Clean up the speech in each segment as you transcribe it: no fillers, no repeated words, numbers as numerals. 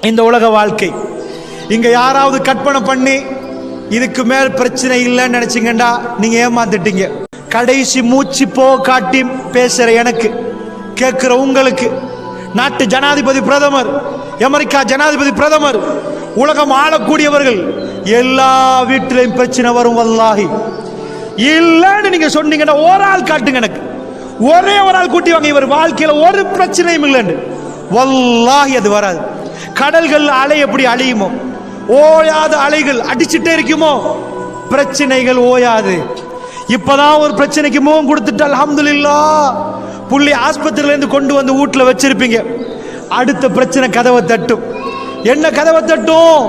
இந்த உலக வாழ்க்கை. இங்க யாராவது கற்பனை பண்ணி இதுக்கு மேல் பிரச்சனை இல்லைன்னு நினைச்சீங்கடா நீங்க ஏமாந்துட்டீங்க. கடைசி மூச்சு போ காட்டி பேசுற எனக்கு, கேட்கிற உங்களுக்கு, நாட்டு ஜனாதிபதி பிரதமர், அமெரிக்கா ஜனாதிபதி பிரதமர், உலகம் ஆளக்கூடியவர்கள் எல்லா வீட்டிலையும் பிரச்சனை வரும். வல்லாஹி இல்லன்னு நீங்க சொன்னீங்கன்னா ஒரு ஆள் காட்டுங்க எனக்கு, ஒரே ஒரு ஆள் கூட்டி வாங்க இவர் வாழ்க்கையில ஒரு பிரச்சனையும் இல்லைன்னு. வல்லாஹி அது வராது. கடல்கள் அலை எப்படி அழியுமோ, ஓயாத அலைகள் அடிச்சுட்டே இருக்குமோ, பிரச்சனைகள் ஓயாது. இப்பதான் ஒரு பிரச்சனைக்கு முகம் கொடுத்துட்டு அல்ஹம்துலில்லாஹ் புள்ளி ஆஸ்பத்திரியில இருந்து கொண்டு வந்து வீட்டுல வச்சிருப்பீங்க. அடுத்த பிரச்சனை கதவை தட்டும். என்ன கதவை தட்டும்?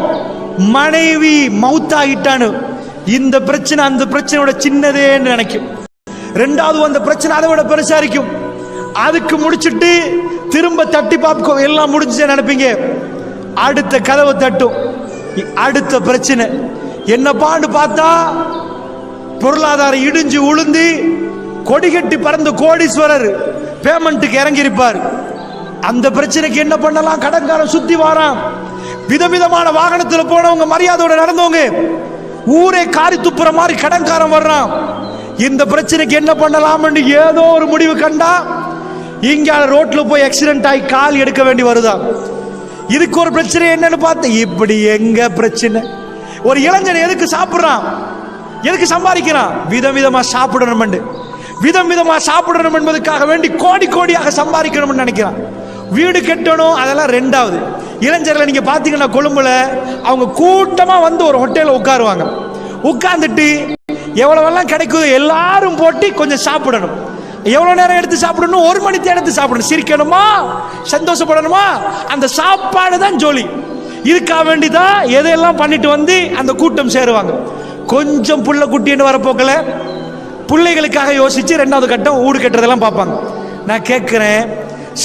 மனைவி மௌத்தாகிட்டானு. இந்த பிரச்சனை அந்த பிரச்சனையோட சின்னதேன்னு நினைக்கும். ரெண்டாவது அந்த பிரச்சனை அதை விட பெருசா இருக்கும். அதுக்கு முடிச்சுட்டு திரும்ப தட்டி பார்ப்போம், எல்லாம் முடிஞ்சு நினைப்பீங்க. அடுத்த கதவை தட்டும். அடுத்த பிரச்சனை என்னப்பான்னு பார்த்தா பொருளாதாரம் இடிஞ்சு உளுந்து கொடிகட்டி பறந்த கோடீஸ்வரர் பேமெண்ட்டுக்கு இறங்கி இருப்பார். அந்த பிரச்சனைக்கு என்ன பண்ணலாம்? கடன்காரன் சுத்தி வாரான். விதவிதமான வாகனத்தில் போனவங்க, மரியாதையோட நடந்தவங்க, ஊரே காரி துப்புற மாதிரி கடன்காரன் வர்றான். இந்த பிரச்சனைக்கு என்ன பண்ணலாம்னு ஏதோ ஒரு முடிவு கண்டா இங்க ரோட்ல போய் ஆக்சிடென்ட் ஆகி கால் எடுக்க வேண்டி வருதா. இதுக்கு ஒரு பிரச்சனை என்னன்னு பார்த்த, இப்படி எங்க பிரச்சனை? ஒரு இளைஞன் எதுக்கு சாப்பிடுறான், எதுக்கு சம்பாதிக்கிறான்? விதவிதமா சாப்பிடணும், விதவிதமா சாப்பிடணும் என்பதற்காக வேண்டி கோடி கோடியாக சம்பாதிக்கணும்னு நினைக்கிறான். வீடு கட்டணும், அதெல்லாம் ரெண்டாவது. இளைஞர்களை நீங்க பாத்தீங்கன்னா கொழும்புல அவங்க கூட்டமா வந்து ஒரு ஹோட்டல்ல உட்காருவாங்க. உட்கார்ந்துட்டு எவ்வளவெல்லாம் கிடைக்குது எல்லாரும் போட்டு கொஞ்சம் சாப்பிடணும். எவ்வளவு நேரம் எடுத்து சாப்பிடணும்? 1 மணி நேரம் எடுத்து சாப்பிடணும். சிரிக்கணுமா, சந்தோஷப்படணுமா, அந்த சாப்பாடு தான் ஜோலி. இதுக்காக வேண்டிதான் எதையெல்லாம் பண்ணிட்டு வந்து அந்த கூட்டம் சேருவாங்க. கொஞ்சம் புள்ள குட்டின்னு வரப்போக்கல பிள்ளைகளுக்காக யோசிச்சு 2வது கட்டம் ஊடு கட்டுறதெல்லாம் பார்ப்பாங்க. நான் கேட்கிறேன்,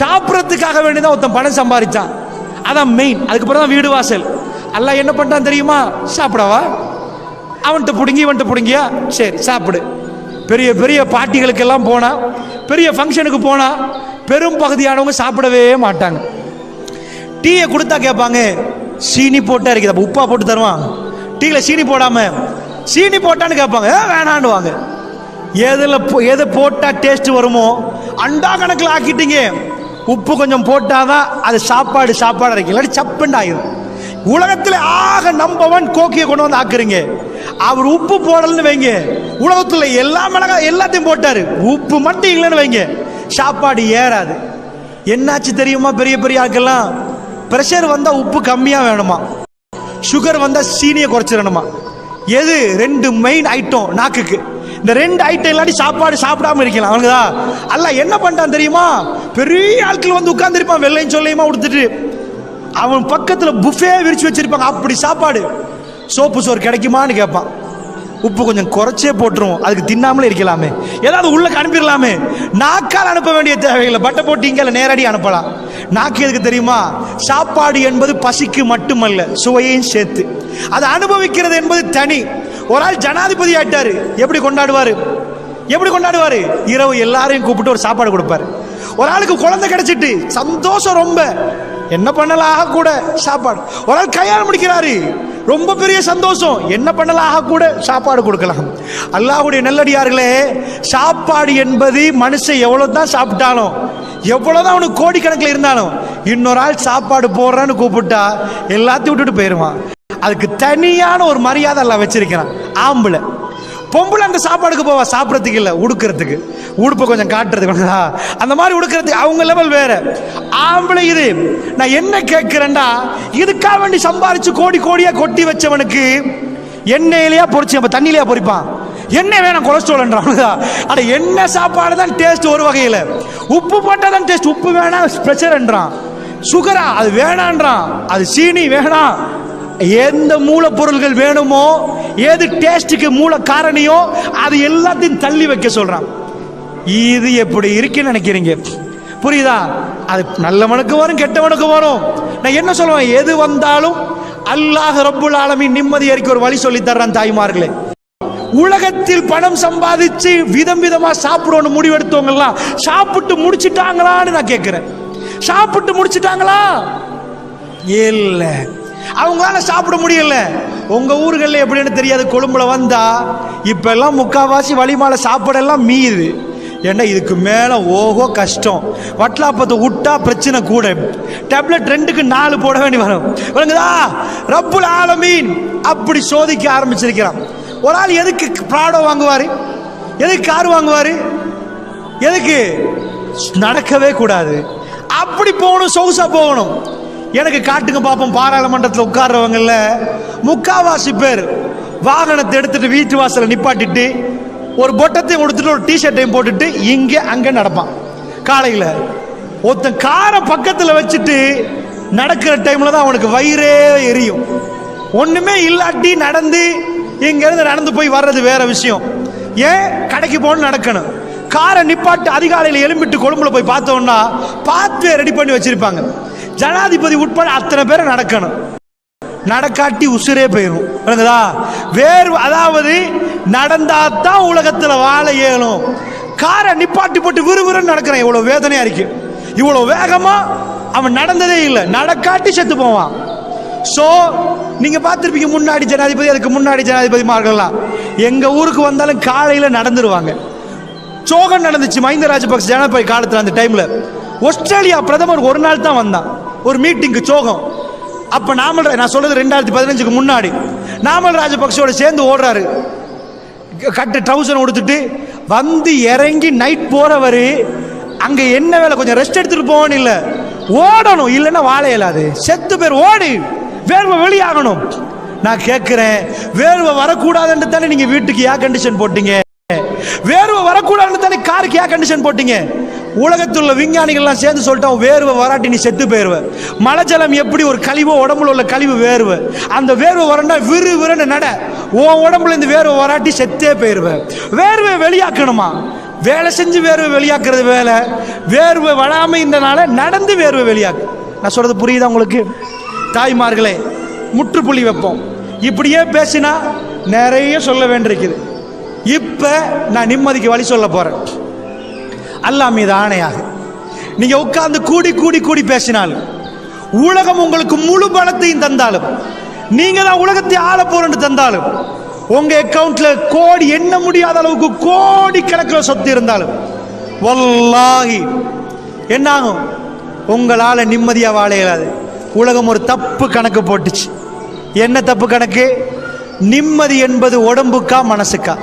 சாப்பிட்றதுக்காக வேண்டிதான் ஒருத்தன் பணம் சம்பாதிச்சான், அதான் மெயின். அதுக்கப்புறம் தான் வீடு வாசல். அல்லாஹ் என்ன பண்ணிட்டான் தெரியுமா? சாப்பிடவா, அவன்கிட்ட பிடுங்கி இவன்கிட்ட பிடுங்கியா, சரி சாப்பிடு. பெரிய பெரிய பார்ட்டிகளுக்கெல்லாம் போனா, பெரிய ஃபங்க்ஷனுக்கு போனா பெரும் பகுதியானவங்க சாப்பிடவே மாட்டாங்க. டீயை கொடுத்தா கேட்பாங்க, சீனி போட்டா இருக்குது, உப்பா போட்டு தருவான். டீல சீனி போடாம சீனி போட்டான்னு கேட்பாங்க, வேணாண்டுவாங்க. எதை போட்டா டேஸ்ட் வருமோ அண்டா கணக்கில் ஆக்கிட்டீங்க. உப்பு கொஞ்சம் போட்டாதான் அது சாப்பாடு இருக்கு, இல்லாட்டி சப்புண்டு ஆயிரும். உலகத்தில் ஆக நம்பவன் கோக்கியை கொண்டு வந்து ஆக்குறீங்க. அவர் உப்பு போடலன்னு வைங்க, உலகத்துல எல்லா மிளகா எல்லாத்தையும் போட்டாரு, உப்பு மட்டும் இல்லைன்னு வைங்க, சாப்பாடு ஏறாது. என்னாச்சு தெரியுமா? பெரிய பெரிய ஆட்கள்லாம் பிரஷர் வந்தா உப்பு கம்மியா வேணுமா, சுகர் வந்தா சீனியை குறைச்சிடணுமா. எது 2 மெயின் ஐட்டம் நாக்குக்கு. இந்த 2 ஐட்டம் இல்லாட்டி சாப்பாடு சாப்பிடாம இருக்கலாம். அவனுக்குதா அல்லாஹ் என்ன பண்ணிட்டான் தெரியுமா? பெரிய ஆட்கள் வந்து உட்கார்ந்து இருப்பான், வெள்ளையும் சொல்லையுமா கொடுத்துட்டு, அவன் பக்கத்துல புஃபே விரிச்சு வச்சிருப்பாங்க. அப்படி சாப்பாடு. சோப்பு சோறு கிடைக்குமான்னு கேட்பான். உப்பு கொஞ்சம் குறைச்சே போட்டுரும், அதுக்கு தின்னாமலே இருக்கலாமே, ஏதாவது உள்ள அனுப்பிடலாமே. நாக்கால் அனுப்ப வேண்டிய தேவையில்லை, பட்டை போட்டு இங்கே நேரடி அனுப்பலாம். நாக்கு எதுக்கு தெரியுமா? சாப்பாடு என்பது பசிக்கு மட்டுமல்ல, சுவையையும் சேர்த்து அதை அனுபவிக்கிறது என்பது தனி. ஒரு ஆள் ஜனாதிபதி ஆயிட்டாரு, எப்படி கொண்டாடுவாரு? இரவு எல்லாரையும் கூப்பிட்டு ஒரு சாப்பாடு கொடுப்பாரு. ஒரு ஆளுக்கு குழந்தை கிடைச்சிட்டு சந்தோஷம் ரொம்ப, என்ன பண்ணலாம் கூட சாப்பாடு. ஒரு ஆள் கல்யாணம் முடிக்கிறாரு, ரொம்ப பெரிய சந்தோஷம், என்ன பண்ணலாம் கூட சாப்பாடு கொடுக்கலாம். அல்லாஹ்வுடைய நல்லடியார்களே, சாப்பாடு என்பது மனுஷன் எவ்வளவுதான் சாப்பிட்டாலும், எவ்வளவுதான் அவனுக்கு கோடிக்கணக்கில் இருந்தாலும், இன்னொரு ஆள் சாப்பாடு போடுறான்னு கூப்பிட்டா எல்லாத்தையும் விட்டுட்டு போயிருவான். அதுக்கு தனியான ஒரு மரியாதை எல்லாம் வச்சிருக்கிறான். ஆம்பளை பொம்பளை அந்த சாப்பாடுக்கு போவா, சாப்பிட்றதுக்கு இல்லை, உடுக்கிறதுக்கு, உடுப்பை கொஞ்சம் காட்டுறதுக்கு, அந்த மாதிரி உடுக்கிறதுக்கு அவங்க லெவல் வேற. ஆம்பளை இது. நான் என்ன கேட்கிறேன்டா, இதுக்காக வேண்டி சம்பாரிச்சு கோடி கோடியா கொட்டி வச்சவனுக்கு எண்ணெயிலையா பொறிச்சு அப்ப தண்ணியிலையா பொறிப்பான்? எண்ணெய் வேணாம், கொலஸ்ட்ரால். அட எண்ணெய் சாப்பாடு தான் டேஸ்ட் ஒரு வகையில், உப்பு போட்டா தான் டேஸ்ட், உப்பு வேணாம் பிரஷர் என்றான், சுகரா அது வேணான்றான், அது சீனி வேணாம். எந்த மூலப்பொருள்கள் வேணுமோ, எது டேஸ்டுக்கு மூல காரணியோ அது எல்லாத்தையும் தள்ளி வைக்க சொல்றான். இது எப்படி இருக்குன்னு நினைக்கிறீங்க? புரியுதா? அது நல்லவனுக்கு வரும், கெட்டவனுக்கு வரும். நான் என்ன சொல்லுவேன், எது வந்தாலும் அல்லாஹ் ரப்புல் ஆலமீன் நிம்மதி அறிக்கை ஒரு வழி சொல்லி தர்றான். தாய்மார்களே, உலகத்தில் பணம் சம்பாதிச்சு விதம் விதமா சாப்பிடணும் முடிவெடுத்தவங்க சாப்பிட்டு முடிச்சுட்டாங்களான்னு நான் கேட்கிறேன். சாப்பிட்டு முடிச்சுட்டாங்களா? இல்லை, அவங்களால சாப்பிட முடியல. உங்க ஊர்களில் எப்படின்னு தெரியாது, கொழும்புல வந்தா இப்ப எல்லாம் முக்காவாசி வழிமால சாப்பாடெல்லாம் மீது. ஏன்னா இதுக்கு மேல ஓகோ கஷ்டம். வட்லாப்பத்தை விட்டா பிரச்சனை கூட. டேப்லெட் 2க்கு 4 போட வேண்டி வரும். விளங்குதா? ரப்புல் ஆலமீன் அப்படி சோதிக்க ஆரம்பிச்சிருக்கிறான். ஒரு ஆள் எதுக்கு ப்ராடோ வாங்குவாரு? எதுக்கு கார் வாங்குவாரு? எதுக்கு? நடக்கவே கூடாது, அப்படி போகணும், சொகுசா போகணும். எனக்கு காட்டுங்க பாப்போம். பாராளுமன்றத்தில் உட்கார்றவங்கல்ல முக்காவாசி பேர் வாகனத்தை எடுத்துட்டு வீட்டு வாசல நிப்பாட்டிட்டு ஒரு பொட்டத்தையும் கொடுத்துட்டு ஒரு டிஷர்ட்டையும் போட்டுட்டு இங்கே அங்கே நடப்பான். காலையில் ஒருத்தன் காரை பக்கத்தில் வச்சுட்டு நடக்கிற டைம்ல தான் அவனுக்கு வயிறே எரியும். ஒண்ணுமே இல்லாட்டி நடந்து இங்கிருந்து நடந்து போய் வர்றது வேற விஷயம். ஏன் கடைக்கு போகணும், நடக்கணும். காரை நிப்பாட்டு அதிகாலையில் எழும்பிட்டு கொழும்புல போய் பார்த்தோம்னா பாத்வே ரெடி பண்ணி வச்சிருப்பாங்க. ஜனாதிபதி உட்பட அத்தனை பேரை நடக்கணும். நடக்காட்டி உசுரே போயிடும். வேறு அதாவது நடந்தாதான் உலகத்துல வாழ இயலும். காரை நிப்பாட்டி போட்டு விறுவிறுன்னு நடக்கிறான். இவ்வளவு வேதனையா இருக்கு. இவ்வளவு வேகமா அவன் நடந்ததே இல்லை. நடக்காட்டி செத்து போவான். சோ நீங்க பார்த்திருப்பீங்க, முன்னாடி ஜனாதிபதி, அதுக்கு முன்னாடி ஜனாதிபதிமார்கள்லாம் எங்க ஊருக்கு வந்தாலும் காலையில நடந்துருவாங்க. சோகம் நடந்துச்சு மஹிந்த ராஜபக்ச ஜனாதிபதி காலத்துல. அந்த டைம்ல ஆஸ்திரேலியா பிரதமர் ஒரு நாள் தான் வந்தான் ஒரு மீட்டிங்கு, சோகம். அப்ப நான் சொல்றது 2015க்கு முன்னாடி. நாமல் ராஜபக்சோட சேர்ந்து ஓடுறாரு, கட்டு ட்ரவுசர் கொடுத்துட்டு வந்து இறங்கி நைட் போறவரு. அங்க என்ன வேலை, கொஞ்சம் ரெஸ்ட் எடுத்துட்டு போகணும், இல்ல ஓடணும், இல்லைன்னா வாழ இயலாது. செத்து பேர் ஓடி வேர்வை வெளியாகணும். நான் கேட்கிறேன், வேர்வை வரக்கூடாதுன்னு தானே நீங்க வீட்டுக்கு ஏர் கண்டிஷன் போட்டீங்க? வேர்வை வரக்கூடாதுன்னு தானே காருக்கு ஏர் கண்டிஷன் போட்டீங்க? உலகத்தில் உள்ள விஞ்ஞானிகள்லாம் சேர்ந்து சொல்லிட்டோம், வேர்வை வராட்டி நீ செத்து போயிருவ. மழை ஜலம் எப்படி ஒரு கழிவோ, உடம்புல உள்ள கழிவு வேர்வை, அந்த வேர்வை வரண்டா விறு விறுன்னு நட. உன் உடம்புல இந்த வேர்வை வராட்டி செத்தே போயிருவ. வேர்வை வெளியாக்கணுமா? வேலை செஞ்சு வேர்வை வெளியாக்குறது வேலை. வேர்வை வராம இருந்தனால நடந்து வேர்வை வெளியாக்கு. நான் சொல்றது புரியுதா உங்களுக்கு? தாய்மார்களே, முற்றுப்புள்ளி வைப்போம். இப்படியே பேசினா நிறைய சொல்ல வேண்டியிருக்குது. இப்ப நான் நிம்மதிக்கு வழி சொல்ல போறேன். அல்லாஹ் மீது ஆணையாக, நீங்க உட்கார்ந்து கூடி கூடி கூடி பேசினாலும், உலகம் உங்களுக்கு முழு பலத்தையும் தந்தாலும், நீங்க தான் உலகத்தை ஆள போறேன்னு தந்தாலும், உங்க அக்கவுண்ட்ல கோடி எண்ண முடியாத அளவுக்கு கோடி கணக்கில் சொத்து இருந்தாலும், வல்லாஹி என்ன ஆகும்? உங்களால நிம்மதியா வாழ இயலாது. உலகம் ஒரு தப்பு கணக்கு போட்டுச்சு. என்ன தப்பு கணக்கு? நிம்மதி என்பது உடம்புக்கா மனசுக்கா?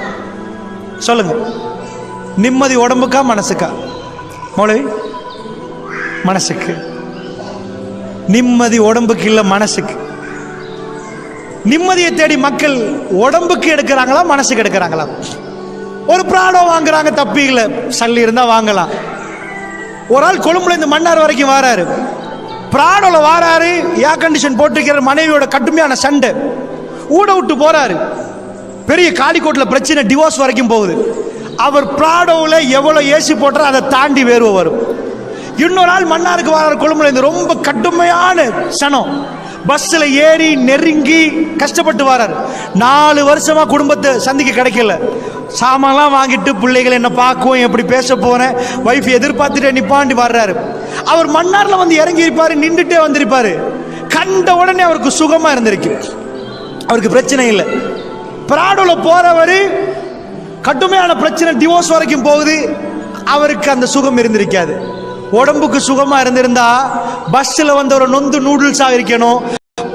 சொல்லுங்க. நிம்மதி உடம்புக்கா மனசுக்கா? மௌலவி, மனசுக்கு. நிம்மதி உடம்புக்கு இல்ல, மனசுக்கு. நிம்மதியை தேடி மக்கள் உடம்புக்கு எடுக்கிறாங்களா, மனசுக்கு எடுக்கிறாங்களா? ஒரு பிராடோ வாங்குறாங்க, தப்பி இல்லை, சல்லி இருந்தா வாங்கலாம். ஒரு ஆள் கொழும்புல இந்த மன்னார் வரைக்கும் வாராரு, பிராடோல வாராரு, ஏர் கண்டிஷன் போட்டுக்கிற மனைவியோட கடுமையான சண்டை, ஊட விட்டு போறாரு. பெரிய காலிக்கோட்டில் பிரச்சனை, டிவோர்ஸ் வரைக்கும் போகுது. அவர் பிராடோவில் எவ்வளவு ஏசி போட்டாரோ அதை தாண்டி வேர்வை வரும். இன்னொரு ஆள் மன்னாருக்கு வராரு, கொழும்புல இருந்து ரொம்ப கடுமையான சனம், பஸ்ல ஏறி நெருங்கி கஷ்டப்பட்டு வராரு. 4 வருஷமா குடும்பத்தை சந்திக்க கிடைக்கல. சாமான்லாம் வாங்கிட்டு பிள்ளைகள் என்ன பார்க்கும், எப்படி பேச போறேன், வைஃப் எதிர்பார்த்துட்டே நிப்பாண்டி வர்றாரு. அவர் மன்னார்ல வந்து இறங்கி இருப்பாரு, நின்றுட்டே வந்திருப்பாரு. கண்ட உடனே அவருக்கு சுகமா இருந்திருக்கு, அவருக்கு பிரச்சனை இல்லை. பிராடோல போறவரு கடுமையான பிரச்சனை, டிவோர்ஸ் வரைக்கும் போகுது, அவருக்கு அந்த சுகம் இருந்திருக்காது. உடம்புக்கு சுகமா இருந்திருந்தா பஸ்ல வந்து ஒரு நொந்து நூடுல்ஸா இருக்கணும்,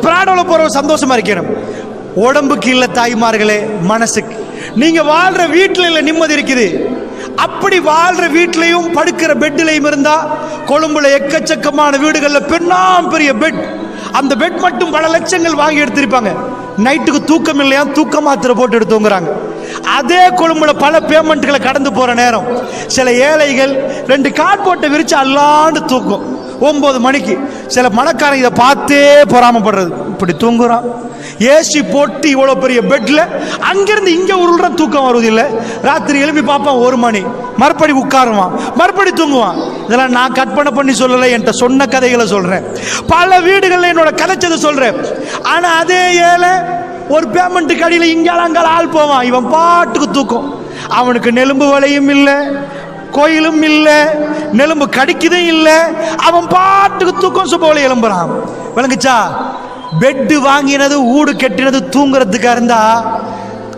பிராடோல போற சந்தோஷமா இருக்கணும். உடம்புக்கு இல்ல தாய்மார்களே, மனசுக்கு. நீங்க வாழ்ற வீட்டுல இல்ல நிம்மதி இருக்குது. அப்படி வாழ்ற வீட்லயும் படுக்கிற பெட்லயும் இருந்தா, கொழும்புல எக்கச்சக்கமான வீடுகள்ல பெரிய பெட், அந்த பெட் மட்டும் பல லட்சங்கள் வாங்கி எடுத்திருப்பாங்க. நைட்டுக்கு தூக்கம் இல்லையா, தூக்க மாத்திரை போட்டு எடுத்துங்கிறாங்க. அதே கொழும்புல பல பேமெண்ட்களை கடந்து போற நேரம் சில ஏழைகள் 2 கார்ட்போர்ட்டை விரிச்சு அல்லாண்டு தூக்கும் 9 மணிக்கு. சில மனக்காரங்க இதை பார்த்தே பொறாமப்படுறது, இப்படி தூங்குறான், ஏசி போட்டு இவ்வளவு பெரிய பெட்ல அங்கிருந்து இங்க உருள்ற தூக்கம் வருவதில்லை. ராத்திரி எழுப்பி பார்ப்பான் 1 மணி, மறுபடி உட்காருவான், மறுபடி தூங்குவான். இதெல்லாம் நான் கற்பனை பண்ணி சொல்லலை, என்கிட்ட சொன்ன கதைகளை சொல்றேன். பல வீடுகள்ல என்னோட கதைச்சதை சொல்றேன். ஆனா அதே ஏழை ஒரு பேமெண்ட்டுக்கு அடியில் இங்கால அங்கால ஆள் போவான், இவன் பாட்டுக்கு தூக்கம். அவனுக்கு நெலும்பு வலையும் இல்லை, கோயிலும் இல்ல, நெலும்பு கடிக்குதும் இல்ல, அவன் பாட்டுக்கு தூக்கம் சுபோல எழும்புறான். விளங்குச்சா? பெட்டு வாங்கினது ஊடு கட்டினது தூங்குறதுக்கா இருந்தா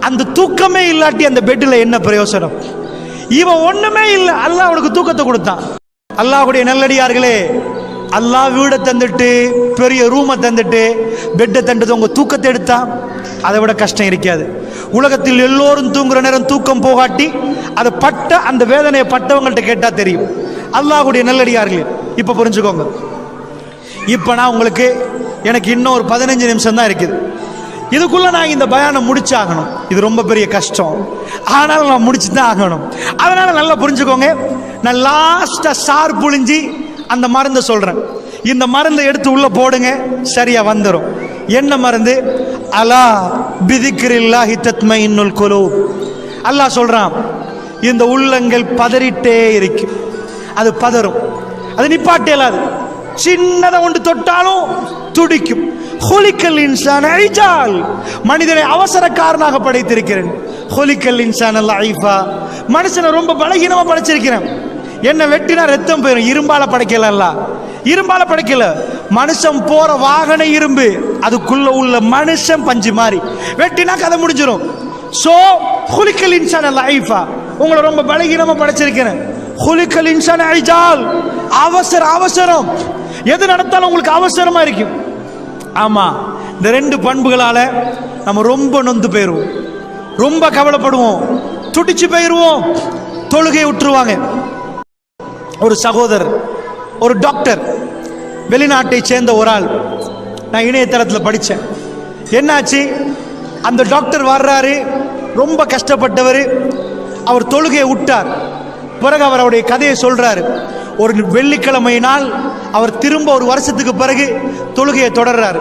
அந்த தூக்கமே இல்லாட்டி அந்த பெட்டில் என்ன பிரயோசனம்? இவன் ஒண்ணுமே இல்லை, அல்லாஹ் அவனுக்கு தூக்கத்தை கொடுத்தான். அல்லாஹ்வுடைய நல்லடியார்களே, அல்லாஹ் வீடை தந்துட்டு பெரிய ரூமை தந்துட்டு பெட்டை தந்துட்டு உங்க தூக்கத்தை எடுத்தா அதை விட கஷ்டம் இருக்காது. உலகத்தில் எல்லோரும் தூங்குற நேரம் தூக்கம் போகாட்டி அதை பட்ட அந்த வேதனையை பட்டவங்கள்ட்ட கேட்டா தெரியும். அல்லாஹ்வுடைய நல்லடியார்களே, இப்ப புரிஞ்சுக்கோங்க. இப்ப நான் உங்களுக்கு எனக்கு இன்னும் ஒரு 15 நிமிஷம் தான் இருக்குது. இதுக்குள்ள நான் இந்த பயானம் முடிச்சாகணும். இது ரொம்ப பெரிய கஷ்டம், ஆனாலும் நான் முடிச்சு தான் ஆகணும். அதனால நல்லா புரிஞ்சுக்கோங்க. நான் லாஸ்டா சார் புழிஞ்சி அந்த மருந்தை சொல்றேன். இந்த மருந்தை எடுத்து உள்ள போடுங்க, சரியா வந்துடும். என்ன மருந்து? அலா பிதிக்ரில்லாஹி தத்மைனுல் குலூப். அல்லாஹ் சொல்றான், இந்த உள்ளங்கள் பதறிட்டே இருக்கு, அது பதறும், அது நிப்பாட்டே இல்லாது. சின்னதை ஒன்று தொட்டாலும் துடிக்கும். ஹுலிக்கல் இன்சான் ஐஜால், மனிதனை அவசரக்காரனாக படைத்திருக்கிறேன். ஹுலிக்கல் இன்சான் லைஃபா, மனுஷனை ரொம்ப பலகீனமா படைச்சிருக்கிறேன். என்ன வெட்டினா ரத்தம் போயிடும். இரும்பால படைக்கல, இரும்பால படைக்கல. மனுஷன் போற வாகன இரும்பு, அதுக்குள்ள உள்ள மனுஷன் பஞ்சு மாதிரி. வெட்டினா கதை முடிஞ்சிடும். சோ ஹுலிக்கல் இன்சான் லைஃபா, உங்களை ரொம்ப பலகீனமா படைச்சிருக்கிறேன். ஹுலிக்கல் இன்சான் ஐஜால், அவசரம். எது நடத்தாலும் உங்களுக்கு அவசரமா இருக்கும். ஆமா, இந்த 2 பண்புகளால நம்ம ரொம்ப நொந்து போயிருவோம், ரொம்ப கவலைப்படுவோம், துடிச்சு போயிருவோம், தொழுகையை விட்டுருவாங்க. ஒரு சகோதரர், ஒரு டாக்டர், வெளிநாட்டை சேர்ந்த ஒரு ஆள், நான் இணையதளத்தில் படித்தேன். என்னாச்சு, அந்த டாக்டர் வர்றாரு, ரொம்ப கஷ்டப்பட்டவர், அவர் தொழுகையை விட்டார். பிறகு அவர் அவருடைய கதையை சொல்றாரு. ஒரு வெள்ளிக்கிழமை நாள் அவர் திரும்ப ஒரு வருஷத்துக்கு பிறகு தொழுகையை தொடர்றாரு.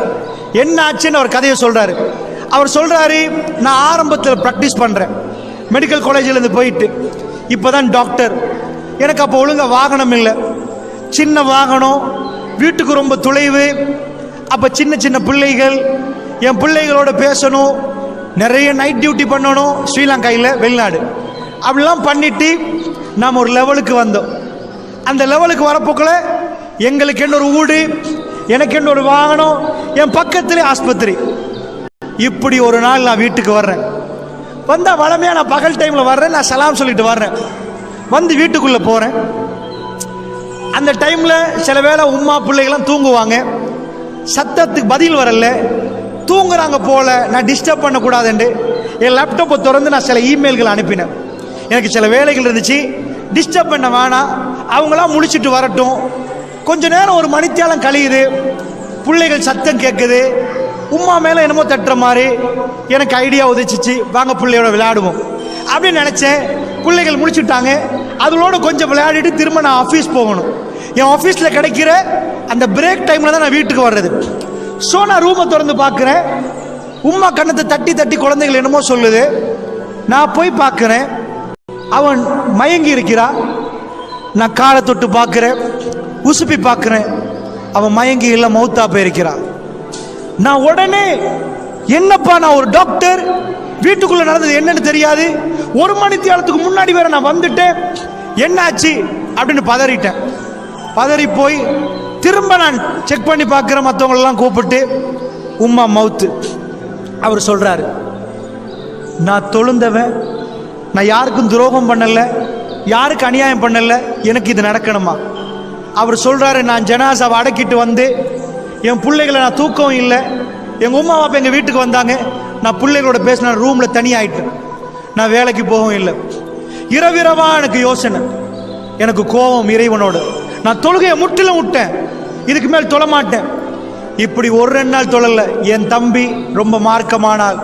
என்ன ஆச்சுன்னு அவர் கதையை சொல்றாரு. அவர் சொல்றாரு, நான் ஆரம்பத்தில் ப்ராக்டிஸ் பண்றேன், மெடிக்கல் காலேஜில் இருந்து போயிட்டு இப்போதான் டாக்டர். எனக்கு அப்போ ஒழுங்கா வாகனம் இல்லை, சின்ன வாகனம், வீட்டுக்கு ரொம்ப தொலைவு. அப்போ சின்ன பிள்ளைகள், என் பிள்ளைகளோட பேசணும், நிறைய நைட் டியூட்டி பண்ணணும், ஸ்ரீலங்காயில் வெளிநாடு. அப்படிலாம் பண்ணிட்டு நாம் ஒரு லெவலுக்கு வந்தோம். அந்த லெவலுக்கு வரப்போக்குள்ள எங்களுக்கு என்ன ஒரு வீடு, எனக்கு என்ன ஒரு வாகனம், என் பக்கத்திலே ஆஸ்பத்திரி. இப்படி ஒரு நாள் நான் வீட்டுக்கு வர்றேன். வந்தா வளமையா நான் பகல் டைம்ல வர்றேன், நான் சலாம் சொல்லிட்டு வர்றேன். வந்து வீட்டுக்குள்ள போறேன். அந்த டைம்ல சில வேளை உம்மா பிள்ளைகள்லாம் தூங்குவாங்க, சத்தத்துக்கு பதில் வரல, தூங்குறாங்க போல. நான் டிஸ்டர்ப் பண்ணக்கூடாதுண்டு என் லேப்டாப்பை திறந்து நான் சில இமெயில்கள் அனுப்பினேன். எனக்கு சில வேலைகள் இருந்துச்சு, டிஸ்டர்ப் பண்ண வேணாம், அவங்களாம் முடிச்சுட்டு வரட்டும். கொஞ்ச நேரம் ஒரு மணித்தியாலம் கழியுது, பிள்ளைகள் சத்தம் கேட்குது, உம்மா மேலே என்னமோ தட்டுற மாதிரி. எனக்கு ஐடியா உதச்சிச்சு, வாங்க பிள்ளையோட விளையாடுவோம் அப்படின்னு நினச்சேன். பிள்ளைகள் முடிச்சுட்டாங்க, அதோட கொஞ்சம் விளையாடிட்டு திரும்ப நான் ஆஃபீஸ் போகணும். என் ஆஃபீஸில் கிடைக்கிற அந்த பிரேக் டைமில் தான் நான் வீட்டுக்கு வர்றது. ஸோ நான் ரூமை திறந்து பார்க்குறேன், உம்மா கண்ணத்தை தட்டி குழந்தைகள் என்னமோ சொல்லுது. நான் போய் பார்க்குறேன், அவன் மயங்கி இருக்கிறா. நான் காலை தொட்டு பார்க்கிறேன், உசுப்பி பார்க்கிறேன், அவன் மயங்கி இல்லை, மௌத்தா போயிருக்கிறான். நான் உடனே, என்னப்பா நான் ஒரு டாக்டர், வீட்டுக்குள்ள நடந்தது என்னன்னு தெரியாது, 1 மணி நேரத்துக்கு முன்னாடி வேற நான் வந்துட்டேன், என்னாச்சு அப்படின்னு பதறிட்டேன். பதறி போய் திரும்ப நான் செக் பண்ணி பார்க்கிறேன், மற்றவங்களெல்லாம் கூப்பிட்டு, உம்மா மவுத்து. அவர் சொல்றாரு, நான் தொழுந்தவன், நான் யாருக்கும் துரோகம் பண்ணல, யாருக்கு அநியாயம் பண்ணல, எனக்கு இது நடக்கணுமா? அவர் சொல்றாரு, நான் ஜனாசாவை அடக்கிட்டு வந்து என் பிள்ளைகளை, நான் தூக்கம் இல்லை, எங்க உமா அப்பா எங்க வீட்டுக்கு வந்தாங்க, நான் பிள்ளைகளோட பேசின ரூம்ல தனியாயிட்டேன், நான் வேலைக்கு போகவும் இல்லை. இரவிரவா எனக்கு யோசனை, எனக்கு கோபம் இறைவனோடு. நான் தொழுகையை முற்றிலும் விட்டேன், இதுக்கு மேல் தொழ மாட்டேன். இப்படி 1-2 நாள் தொழல. என் தம்பி ரொம்ப மார்க்கமானால்